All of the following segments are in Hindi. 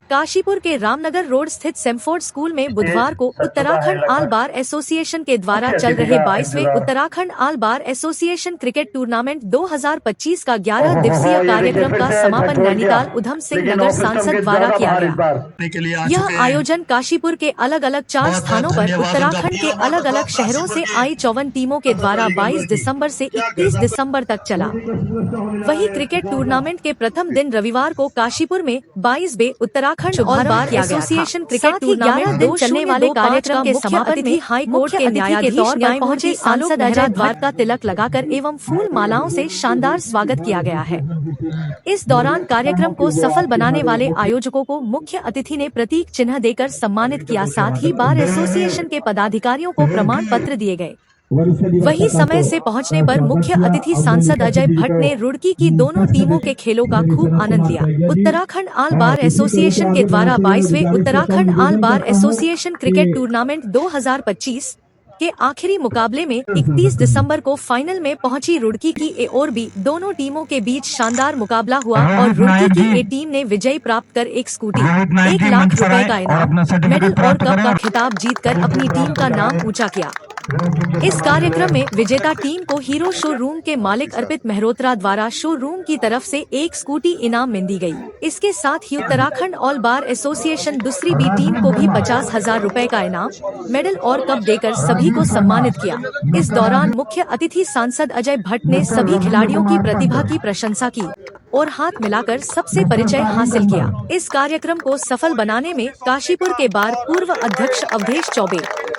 काशीपुर के रामनगर रोड स्थित सेमफोर्ड स्कूल में बुधवार को उत्तराखंड आल बार एसोसिएशन के द्वारा चल रहे 22वें उत्तराखंड आल बार एसोसिएशन क्रिकेट टूर्नामेंट 2025 का 11 दिवसीय कार्यक्रम का समापन नैनीताल उधम सिंह नगर सांसद द्वारा किया गया। यह आयोजन काशीपुर के अलग अलग 4 स्थानों पर उत्तराखंड के अलग अलग शहरों से आई 54 टीमों के द्वारा 22 दिसंबर से 31 दिसंबर तक चला। वहीं क्रिकेट टूर्नामेंट के प्रथम दिन रविवार को काशीपुर में 22वें उत्तराखंड आल बार एसोसिएशन क्रिकेट टूर्नामेंट 2 चलने वाले कार्यक्रम के समापन में हाई कोर्ट के न्यायाधीश के तौर पर पहुंचे सांसद अजय भट्ट का तिलक लगाकर एवं फूल मालाओं से शानदार स्वागत किया गया है। इस दौरान कार्यक्रम को सफल बनाने वाले आयोजकों को मुख्य अतिथि ने प्रतीक चिन्ह देकर सम्मानित किया। साथ ही बार एसोसिएशन के पदाधिकारियों को प्रमाण पत्र दिए गए। वही समय से पहुंचने पर मुख्य अतिथि सांसद अजय भट्ट ने रुड़की की दोनों टीमों के खेलों का खूब आनंद लिया। उत्तराखंड आल बार एसोसिएशन के द्वारा 22वें उत्तराखंड आल बार एसोसिएशन क्रिकेट टूर्नामेंट 2025 के आखिरी मुकाबले में 31 दिसंबर को फाइनल में पहुंची रुड़की की ए और बी दोनों टीमों के बीच शानदार मुकाबला हुआ और रुड़की की ए टीम ने विजय प्राप्त कर एक स्कूटी, 1 लाख रुपए का इनाम, मेडल और कप का खिताब जीतकर अपनी टीम का नाम ऊंचा किया। इस कार्यक्रम में विजेता टीम को हीरो शोरूम के मालिक अर्पित मेहरोत्रा द्वारा शोरूम की तरफ से एक स्कूटी इनाम में दी गई। इसके साथ ही उत्तराखंड ऑल बार एसोसिएशन दूसरी बी टीम को भी 50,000 रुपए का इनाम, मेडल और कप देकर सभी को सम्मानित किया। इस दौरान मुख्य अतिथि सांसद अजय भट्ट ने सभी खिलाड़ियों की प्रतिभा की प्रशंसा की और हाथ मिलाकर सबसे परिचय हासिल किया। इस कार्यक्रम को सफल बनाने में काशीपुर के बार पूर्व अध्यक्ष अवधेश चौबे,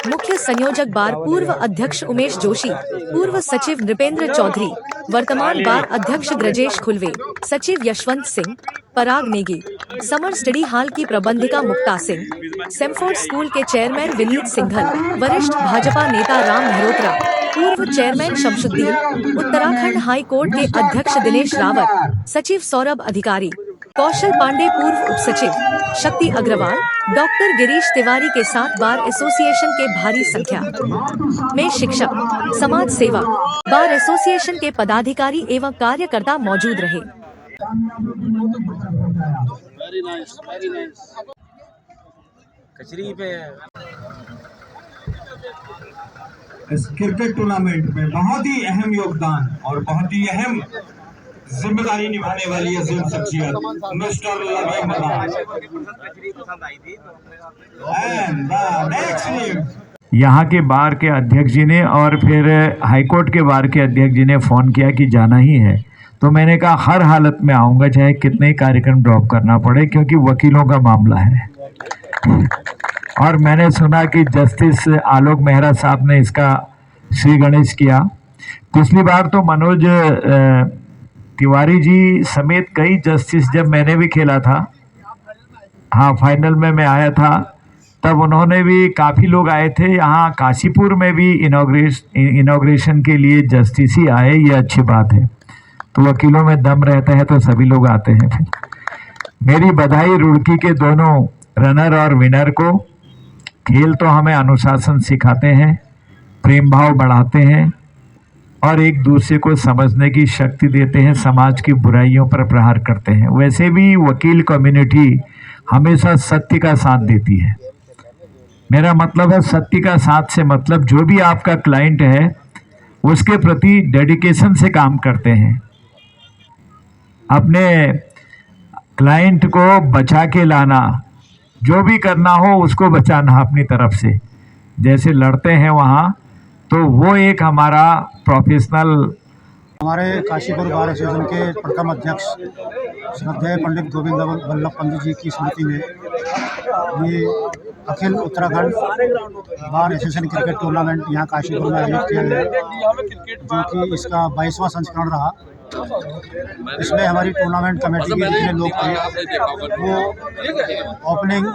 मुख्य संयोजक बार पूर्व अध्यक्ष उमेश जोशी, पूर्व सचिव नृपेंद्र चौधरी, वर्तमान बार अध्यक्ष ब्रजेश खुलवे, सचिव Yashwant Singh, Parag Negi, Summer Study Hall की प्रबंधिका मुक्ता सिंह, सेमफोर्ड स्कूल के चेयरमैन विनीत सिंघल, वरिष्ठ भाजपा नेता राम मेहरोत्रा, पूर्व chairman Shamsuddin, Uttarakhand high court के अध्यक्ष दिनेश रावत, सचिव सौरभ अधिकारी, कौशल पांडे पूर्व उप सचिव, शक्ति अग्रवाल, डॉक्टर गिरीश तिवारी के साथ बार एसोसिएशन के भारी संख्या में शिक्षक, समाज सेवक, बार एसोसिएशन के पदाधिकारी एवं कार्यकर्ता मौजूद रहे। Very nice, very nice. कचरी पे इस क्रिकेट टूर्नामेंट में बहुत ही अहम योगदान और बहुत ही अहम जिम्मेदारी निभाने वाली अजीम शख्सियत मिस्टर लगे मदान। यहाँ के बार के अध्यक्ष जी ने और फिर हाईकोर्ट के बार के अध्यक्ष जी ने फ़ोन किया कि जाना ही है, तो मैंने कहा हर हालत में आऊँगा, चाहे कितने ही कार्यक्रम ड्रॉप करना पड़े, क्योंकि वकीलों का मामला है। और मैंने सुना कि जस्टिस आलोक मेहरा साहब ने इसका श्री गणेश किया। पिछली बार तो मनोज तिवारी जी समेत कई जस्टिस, जब मैंने भी खेला था, हाँ फाइनल में मैं आया था, तब उन्होंने भी, काफ़ी लोग आए थे। यहाँ काशीपुर में भी इनॉग्रेशन के लिए जस्टिस ही आए, ये अच्छी बात है। तो वकीलों में दम रहता है तो सभी लोग आते हैं। फिर मेरी बधाई रुड़की के दोनों रनर और विनर को। खेल तो हमें अनुशासन सिखाते हैं, प्रेम भाव बढ़ाते हैं और एक दूसरे को समझने की शक्ति देते हैं, समाज की बुराइयों पर प्रहार करते हैं। वैसे भी वकील कम्युनिटी हमेशा सत्य का साथ देती है। मेरा मतलब है सत्य का साथ से मतलब जो भी आपका क्लाइंट है उसके प्रति डेडिकेशन से काम करते हैं, अपने क्लाइंट को बचा के लाना, जो भी करना हो उसको बचाना अपनी तरफ से, जैसे लड़ते हैं वहाँ, तो वो एक हमारा प्रोफेशनल। हमारे काशीपुर बार एसोसिएशन के प्रथम अध्यक्ष श्रद्धेय पंडित गोविंद वल्लभ पंडित जी की स्मृति में ये अखिल Uttarakhand bar association cricket tournament यहाँ काशीपुर में आयोजित किया गया, जो कि इसका 22वां संस्करण रहा। इसमें हमारी टूर्नामेंट कमेटी के जितने लोग थे वो ओपनिंग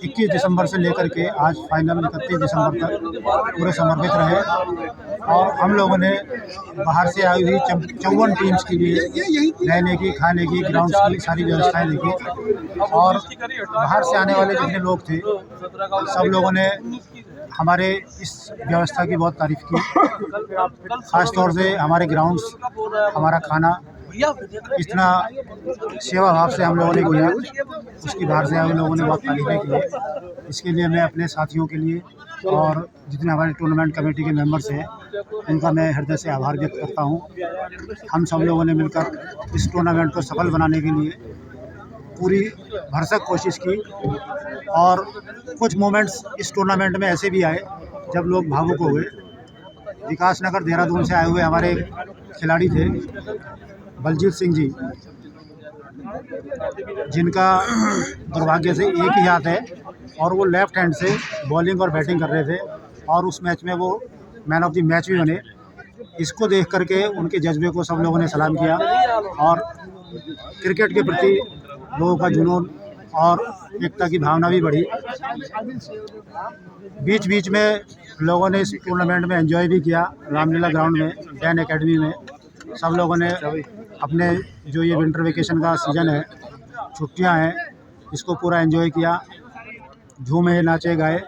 21 दिसंबर से लेकर के आज फाइनल 31 दिसंबर तक पूरे समर्पित रहे और हम लोगों ने बाहर से आई हुई 54 टीम्स के लिए रहने की, खाने की, ग्राउंड्स की सारी व्यवस्थाएं देखी और बाहर से आने वाले जितने लोग थे सब लोगों ने हमारे इस व्यवस्था की बहुत तारीफ़ की। ख़ास तौर से हमारे ग्राउंड्स, हमारा खाना इतना सेवा भाव से हम लोगों ने किया, उसकी बाहर से हम लोगों ने बहुत तारीफ़ें की। इसके लिए मैं अपने साथियों के लिए और जितने हमारे टूर्नामेंट कमेटी के मेंबर्स हैं उनका मैं हृदय से आभार व्यक्त करता हूं। हम सब लोगों ने मिलकर इस टूर्नामेंट को सफल बनाने के लिए पूरी भरसक कोशिश की और कुछ मोमेंट्स इस टूर्नामेंट में ऐसे भी आए जब लोग भावुक हो गए। विकास नगर देहरादून से आए हुए हमारे खिलाड़ी थे बलजीत सिंह जी, जिनका दुर्भाग्य से एक ही हाथ है और वो लेफ्ट हैंड से बॉलिंग और बैटिंग कर रहे थे और उस मैच में वो मैन ऑफ द मैच भी बने। इसको देख करके उनके जज्बे को सब लोगों ने सलाम किया और क्रिकेट के प्रति लोगों का जुनून और एकता की भावना भी बढ़ी। बीच बीच में लोगों ने इस टूर्नामेंट में एंजॉय भी किया। रामलीला ग्राउंड में, डैन एकेडमी में सब लोगों ने अपने जो ये विंटर वेकेशन का सीज़न है, छुट्टियां हैं, इसको पूरा एंजॉय किया, झूमे, नाचे, गाए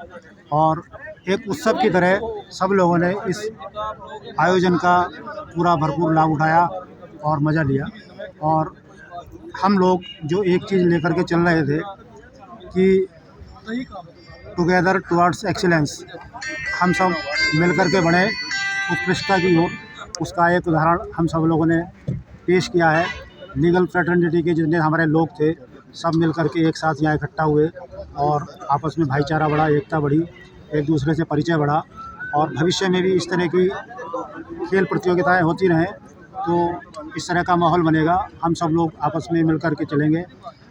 और एक उत्सव की तरह सब लोगों ने इस आयोजन का पूरा भरपूर लाभ उठाया और मज़ा लिया। और हम लोग जो एक चीज़ लेकर के चल रहे थे कि टुगेदर टुवर्ड्स एक्सीलेंस, हम सब मिलकर के बढ़े उत्कृष्टता की ओर, उसका एक उदाहरण हम सब लोगों ने पेश किया है। लीगल फ्रेटर्निटी के जितने हमारे लोग थे सब मिलकर के एक साथ यहाँ इकट्ठा हुए और आपस में भाईचारा बढ़ा, एकता बढ़ी, एक दूसरे से परिचय बढ़ा और भविष्य में भी इस तरह की खेल प्रतियोगिताएं होती रहें तो इस तरह का माहौल बनेगा। हम सब लोग आपस में मिलकर के चलेंगे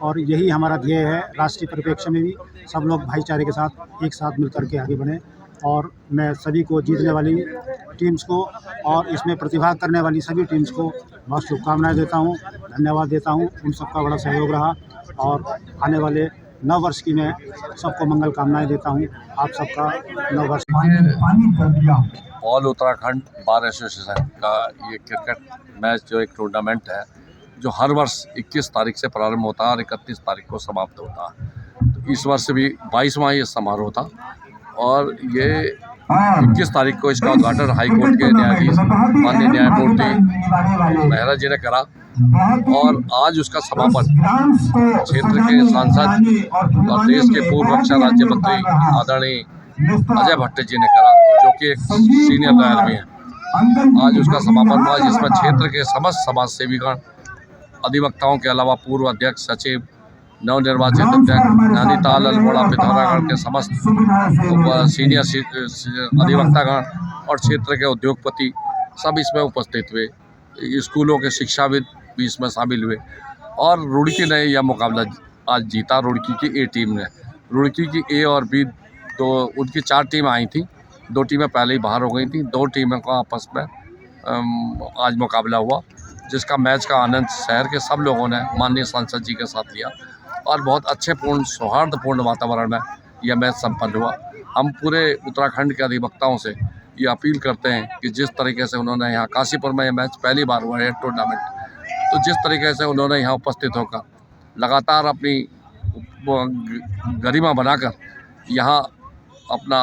और यही हमारा ध्येय है। राष्ट्रीय परिप्रेक्ष्य में भी सब लोग भाईचारे के साथ एक साथ मिलकर के आगे बढ़ें और मैं सभी को, जीतने वाली टीम्स को और इसमें प्रतिभाग करने वाली सभी टीम्स को बहुत शुभकामनाएं देता हूं, धन्यवाद देता हूं। उन सबका बड़ा सहयोग रहा और आने वाले नव वर्ष की मैं सबको मंगल कामनाएं देता हूं। आप सबका नव वर्ष ऑल उत्तराखंड बार एसोसिएशन का ये क्रिकेट मैच जो एक टूर्नामेंट है जो हर वर्ष 21 तारीख से प्रारंभ होता है और 31 तारीख को समाप्त होता है। तो इस वर्ष भी 22वां ये समारोह था और ये 21 तारीख को इसका उद्घाटन हाई कोर्ट के न्यायाधीश माननीय न्यायमूर्ति मेहरा जी ने करा और आज उसका समापन क्षेत्र के सांसद और देश के पूर्व रक्षा राज्य मंत्री आदरणीय अजय भट्ट जी ने करा, जो कि एक सीनियर लॉयर भी हैं। आज उसका समापन हुआ जिसमें क्षेत्र के समस्त समाज सेवीगण, अधिवक्ताओं के अलावा पूर्व अध्यक्ष, सचिव, नवनिर्वाचित अध्यक्ष, नैनीताल, अल्मोड़ा, पिथौरागढ़ के समस्त सीनियर अधिवक्तागण और क्षेत्र के उद्योगपति सब इसमें उपस्थित हुए। स्कूलों के शिक्षाविद भी इसमें शामिल हुए और रुड़की ने यह मुकाबला आज जीता। रुड़की की ए टीम ने, रुड़की की ए और बी तो उनकी 4 टीम आई थी, 2 टीमें पहले ही बाहर हो गई थी। 2 टीमों का आपस में आज मुकाबला हुआ जिसका मैच का आनंद शहर के सब लोगों ने माननीय सांसद जी के साथ लिया और बहुत अच्छे पूर्ण सौहार्दपूर्ण वातावरण में यह मैच संपन्न हुआ। हम पूरे उत्तराखंड के अधिवक्ताओं से ये अपील करते हैं कि जिस तरीके से उन्होंने यहाँ काशीपुर में यह मैच पहली बार हुआ है टूर्नामेंट, तो जिस तरीके से उन्होंने यहाँ उपस्थित होकर लगातार अपनी गरिमा बनाकर यहाँ अपना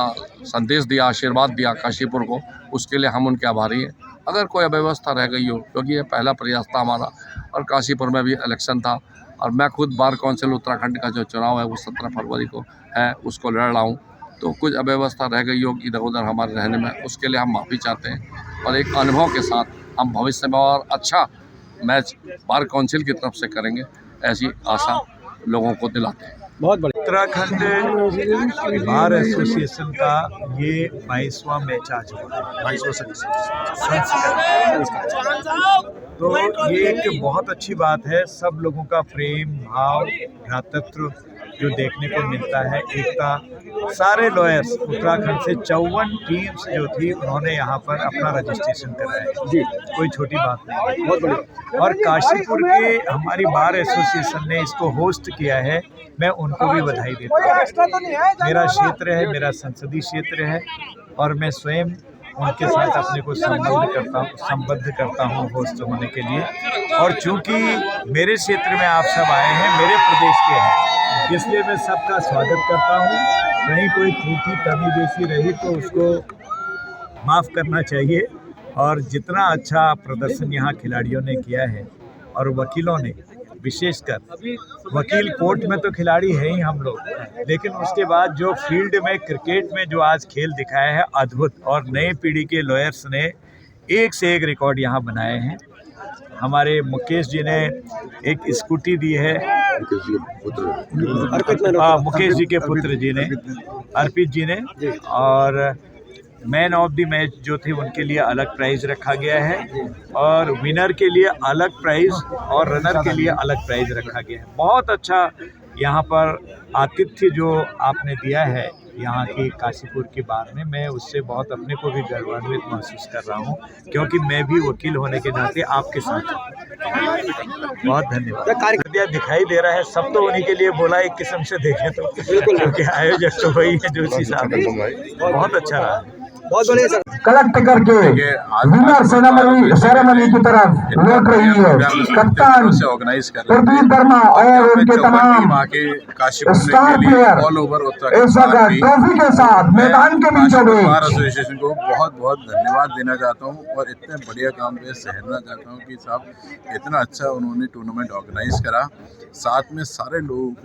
संदेश दिया, आशीर्वाद दिया काशीपुर को, उसके लिए हम उनके आभारी हैं। अगर कोई अव्यवस्था रह गई हो, क्योंकि ये पहला प्रयास था हमारा और काशीपुर में भी इलेक्शन था और मैं खुद बार काउंसिल उत्तराखंड का जो चुनाव है वो 17 फरवरी को है, उसको लड़ रहा हूँ, तो कुछ अव्यवस्था रह गई हो इधर उधर हमारे रहने में, उसके लिए हम माफ़ी चाहते हैं और एक अनुभव के साथ हम भविष्य में और अच्छा मैच बार काउंसिल की तरफ से करेंगे, ऐसी आशा लोगों को दिलाते हैं। बहुत बढ़िया। उत्तराखंड बार एसोसिएशन का ये 22वां मैच आज हुआ, 22वां तो ये एक बहुत अच्छी बात है। सब लोगों का प्रेम भाव, भ्रातृत्व जो देखने को मिलता है, एकता। सारे लॉयर्स उत्तराखंड से 54 टीम्स जो थी उन्होंने यहाँ पर अपना रजिस्ट्रेशन कराया जी, कोई छोटी बात नहीं, बहुत बढ़िया। और काशीपुर के हमारी बार एसोसिएशन ने इसको होस्ट किया है, मैं उनको भी बधाई देता हूँ। मेरा क्षेत्र है, मेरा संसदीय क्षेत्र है और मैं स्वयं उनके साथ अपने को संबद्ध करता हूँ होस्ट होने के लिए। और चूंकि मेरे क्षेत्र में आप सब आए हैं, मेरे प्रदेश के हैं, इसलिए मैं सबका स्वागत करता हूँ। कहीं कोई त्रुटि कमी बेसी रही तो उसको माफ़ करना चाहिए। और जितना अच्छा प्रदर्शन यहाँ खिलाड़ियों ने किया है और वकीलों ने, विशेषकर वकील, कोर्ट में तो खिलाड़ी हैं ही हम लोग, लेकिन उसके बाद जो फील्ड में क्रिकेट में जो आज खेल दिखाया है अद्भुत। और नई पीढ़ी के लॉयर्स ने एक से एक रिकॉर्ड यहाँ बनाए हैं। हमारे मुकेश जी ने एक स्कूटी दी है, मुकेश जी के पुत्र जी ने, अर्पित जी ने, और मैन ऑफ द मैच जो थे उनके लिए अलग प्राइज़ रखा गया है और विनर के लिए अलग प्राइज़ और रनर के लिए अलग प्राइज़ रखा गया है। बहुत अच्छा यहाँ पर आतिथ्य जो आपने दिया है यहाँ की काशीपुर की बार में, मैं उससे बहुत अपने को भी गर्वान्वित महसूस कर रहा हूँ, क्योंकि मैं भी वकील होने के नाते आपके साथ हूँ। बहुत धन्यवाद। कार्य दिखाई दे रहा है, सब तो उन्हीं के लिए बोला एक किस्म से देखें तो, क्योंकि आयोजक तो वही है जोशी साहब। बहुत अच्छा रहा, बहुत बढ़िया सर। कलेक्ट करके विनर सेरेमनी की तरफ लौट रही है कप्तान प्रदीप वर्मा और उनके तमाम स्टार प्लेयर इस वक्त ट्रॉफी के साथ मैदान के बीचों बीच। बार एसोसिएशन को बहुत बहुत धन्यवाद देना चाहता हूँ और इतने बढ़िया काम पे सहना चाहता हूँ कि साहब इतना अच्छा उन्होंने टूर्नामेंट ऑर्गेनाइज करा, साथ में सारे लोगों को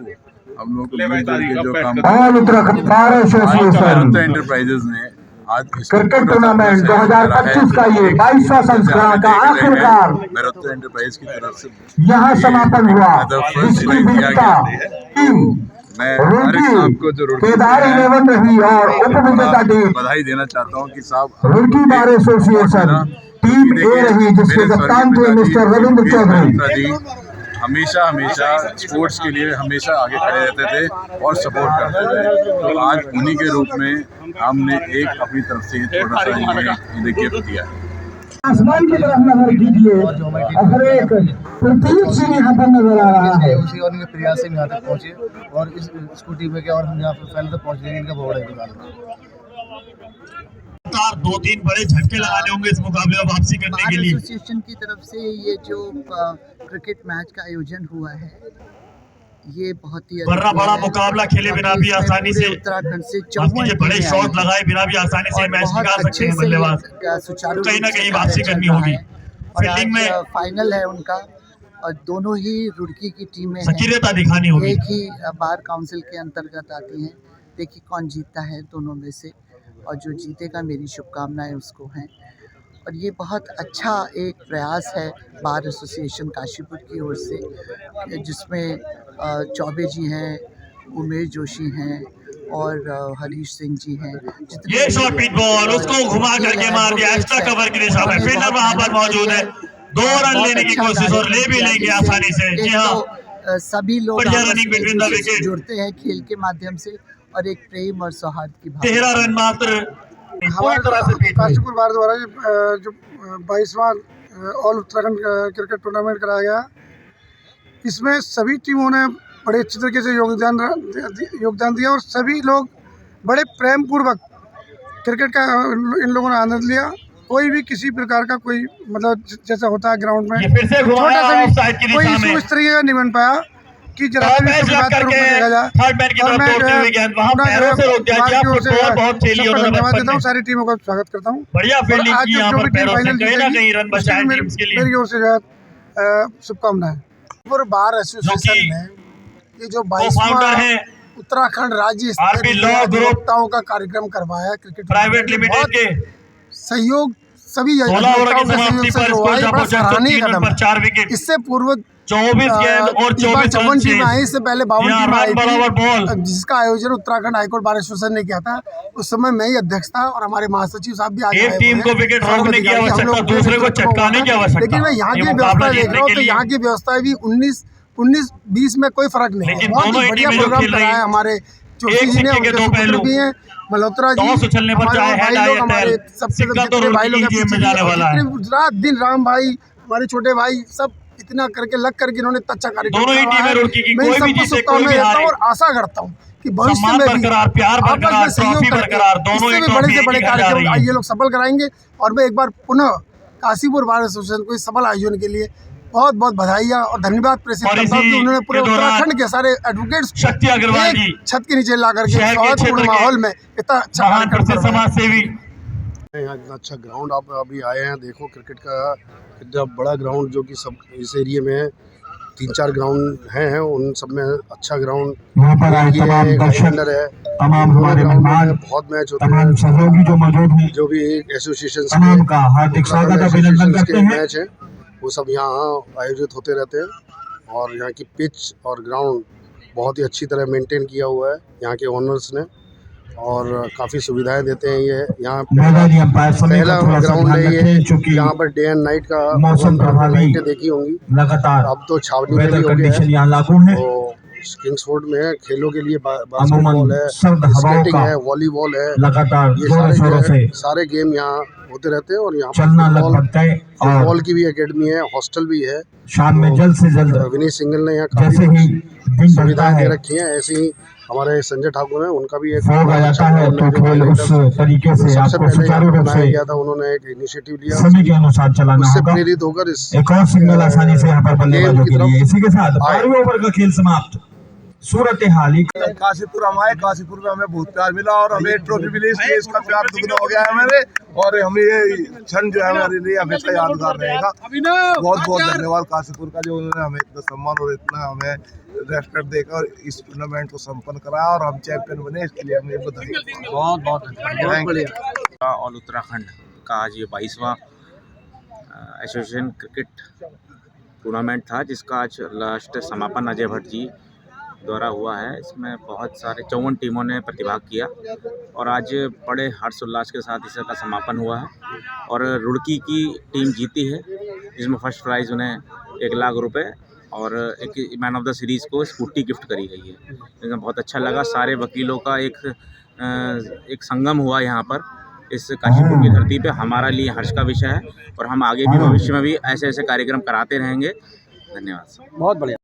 हम लोगों को मिलजुल के जो काम उत्तराखंड बार एसोसिएशन एंटरप्राइजेज ने आज क्रिकेट टूर्नामेंट 2025 का ये 22वां संस्करण का आखिरकार मेरत्तो एंटरप्राइज की तरफ से यहाँ समापन हुआ, जिसकी विजेता टीम केदार 11 रही और उपविजेता टीम बधाई देना चाहता हूँ कि साहब रुड़की बार एसोसिएशन टीम ए रही, जिसके कप्तान थे मिस्टर रविंद्र चौधरी। हमेशा स्पोर्ट्स के लिए हमेशा आगे खड़े रहते थे और सपोर्ट करते थे। तो आज उन्हीं के रूप में हमने एक अपनी तरफ से थोड़ा सा इन्हें गिफ्ट दिया। आसमान की तरफ नजर कीजिए, अगर एक प्रतीक सिंह यहाँ पर नजर आ रहा है, उसी और उनके प्रयास से यहाँ तक पहुँचे और इस स्कूटी पे क्या और हम यहाँ पर पहले तक पहुँच गए। इनका बहुत बड़ा 2-3 बड़े झटके लगाने होंगे इस मुकाबले में वापसी करने के लिए। एसोसिएशन की तरफ से ये जो क्रिकेट मैच का आयोजन हुआ है, ये बहुत ही बड़ा मुकाबला खेले बिना भी आसानी से उत्तराखंड से बड़े शॉट लगाए बिना भी आसानी से मैच निकाल सकते हैं बल्लेबाज। सुचारू कहीं ना कहीं वापसी करनी होगी। फील्डिंग में फाइनल है उनका और दोनों ही रुड़की की टीमें सक्रियता दिखानी होगी। एक ही बार काउंसिल के अंतर्गत आती हैं। देखिए कौन जीतता है दोनों में से, और जो जीतेगा मेरी शुभकामनाएं उसको हैं। और ये बहुत अच्छा एक प्रयास है बार एसोसिएशन काशीपुर की ओर से, जिसमें चौबे जी हैं, उमेश जोशी हैं और हरीश सिंह जी हैं। ये शॉट पिच बॉल उसको घुमा करके मार दिया, एक्स्ट्रा कवर की दिशा में। फील्डर वहां पर मौजूद है, 2 रन लेने की कोशिश और ले भी लेंगे आसानी से। जी हाँ, सभी लोग जुड़ते हैं खेल के माध्यम से और एक प्रेम और सौहार्द की भावना। 13 रन मात्र। काशीपुर बार द्वारा जो 22वां ऑल उत्तराखंड क्रिकेट टूर्नामेंट कराया गया, इसमें सभी टीमों ने बड़े अच्छे तरीके से योगदान दिया और सभी लोग बड़े प्रेम पूर्वक क्रिकेट का इन लोगों ने आनंद लिया। कोई भी किसी प्रकार का कोई मतलब जैसा होता है ग्राउंड में छोटा सा भी कोई इशू इस तरीके का नहीं बन पाया कि जरा बात देखा जाए। और मैं धन्यवाद देता हूँ, सारी टीमों का स्वागत करता हूँ। आज जो भी टीम फाइनल जीतेगी मेरी ओर से शुभकामनाएं। बार एसोसिएशन में ये जो 22वां उत्तराखंड राज्य स्तरीय अधिवक्ताओं का कार्यक्रम करवाया क्रिकेट प्राइवेट लिमिटेड के सहयोग, सभी अधिवक्ताओं के सहयोग से करवाया, बड़ा सराहनीय कदम है। इससे पूर्व 24 गेंद और 24 रन टीम आई, इससे पहले 52 टीम आई थी, जिसका आयोजन उत्तराखंड हाईकोर्ट बार एसोसिएशन ने किया था। उस समय मैं ही अध्यक्ष था और हमारे महासचिव साहब भी एक टीम को विकेट रोकने की आवश्यकता, दूसरे को चटकाने की आवश्यकता। लेकिन मैं यहाँ की व्यवस्था देख रहा हूँ तो यहाँ की व्यवस्था भी 19-20 में कोई फर्क नहीं है। बहुत ही बढ़िया प्रोग्राम कराया है हमारे जोशी जी ने, भी हैं मल्होत्रा जी, हमारे सबसे भाई लोग, रात दिन राम भाई, हमारे छोटे भाई, सब इतना करके लग करके इन्होंने अच्छा कार्यक्रम करवाया है। मैं इन सबको शुभकामनाएं देता हूँ और आशा करता हूँ कि भविष्य में भी आपस में सहयोग करके इससे भी बड़े से बड़े कार्यक्रम ये लोग सफल कराएंगे। और मैं एक बार पुनः काशीपुर बार एसोसिएशन को इस सफल आयोजन के लिए बहुत बहुत बधाइयाँ और धन्यवाद प्रेषित करता हूँ कि उन्होंने पूरे उत्तराखंड के सारे एडवोकेट्स छत के नीचे ला करके सौहार्दपूर्ण माहौल में इतना अच्छा कार्यक्रम। यहाँ इतना अच्छा ग्राउंड आप अभी आए हैं, देखो क्रिकेट का इतना बड़ा ग्राउंड जो कि सब इस एरिया में 3-4 ग्राउंड हैं, उन सब में अच्छा ग्राउंड यहाँ पर आए तमाम दर्शक, तमाम हमारे मेहमान, बहुत मैच होते तमाम हैं, सहयोगी जो मौजूद हैं, जो भी एसोसिएशन तमाम का हार्दिक स्वागत अभिनंदन करते हैं। मैच है वो सब यहाँ आयोजित होते रहते हैं और यहाँ की पिच और ग्राउंड बहुत ही अच्छी तरह मेंटेन किया हुआ है यहाँ के ओनर्स ने और काफ़ी सुविधाएं देते हैं। ये यहाँ पहला ग्राउंड है ये, यहाँ पर डे एंड नाइट का मौसम प्रभावी देखी होंगी, लगातार अब तो छावनी में भी वेदर हो गया कंडीशन है। यहाँ लागू है। तो किंग्सफोर्ड में खेलों के लिए अमूमन बास्केटबॉल है, सर्द हवाओं स्केटिंग का है, वॉलीबॉल है, लगातार ये जोरों शोरों से सारे गेम यहाँ होते रहते हैं। और यहाँ चलना लगभग तय और फुटबॉल की भी एकेडमी है, हॉस्टल भी है। शाम में जल्द से जल्द विनीत सिंगल ने यहाँ जैसे ही दिन बढ़ता सुविधाएं दे है रखी हैं, ऐसे ही हमारे संजय ठाकुर हैं, उनका भी एक फॉग आ जाता है तो खेल उस तरीके से आपको सुचारू रूप से किया था। उन्होंने एक इनिशिएटिव लिया, समय के अनुसार चलाना उससे होगा। प्रेरित होकर इस एक और सिग्नल आसानी से यहाँ पर बल्लेबाजों के लिए। इसी के साथ 12वें ओवर का खेल समाप्त। सूरत हाल ही काशीपुर हम आए, काशीपुर में हमें बहुत प्यार मिला और हमें ट्रॉफी मिली, इसलिए इसका प्यार दुगना हो गया है हमारे। और हमें ये क्षण जो है हमारे लिए हमेशा यादगार रहेगा। बहुत बहुत धन्यवाद काशीपुर का, जो उन्होंने हमें इतना सम्मान और इतना हमें रेस्पेक्ट देकर इस टूर्नामेंट को संपन्न कराया और हम चैंपियन बने, इसके लिए हमें बधाई। बहुत बहुत ऑल उत्तराखंड का आज ये 22वां एसोसिएशन क्रिकेट टूर्नामेंट था, जिसका आज लास्ट समापन अजय भट्ट जी द्वारा हुआ है। इसमें बहुत सारे 54 टीमों ने प्रतिभाग किया और आज बड़े हर्षोल्लास के साथ इसका समापन हुआ है। और रुड़की की टीम जीती है, जिसमें फर्स्ट प्राइज़ उन्हें 1 लाख रुपए और एक मैन ऑफ द सीरीज़ को स्कूटी गिफ्ट करी गई है। इसमें बहुत अच्छा लगा। सारे वकीलों का एक संगम हुआ यहाँ पर इस काशीपुर की धरती पे, हमारा लिए हर्ष का विषय है और हम आगे भी भविष्य में भी ऐसे ऐसे कार्यक्रम कराते रहेंगे। धन्यवाद। बहुत बढ़िया।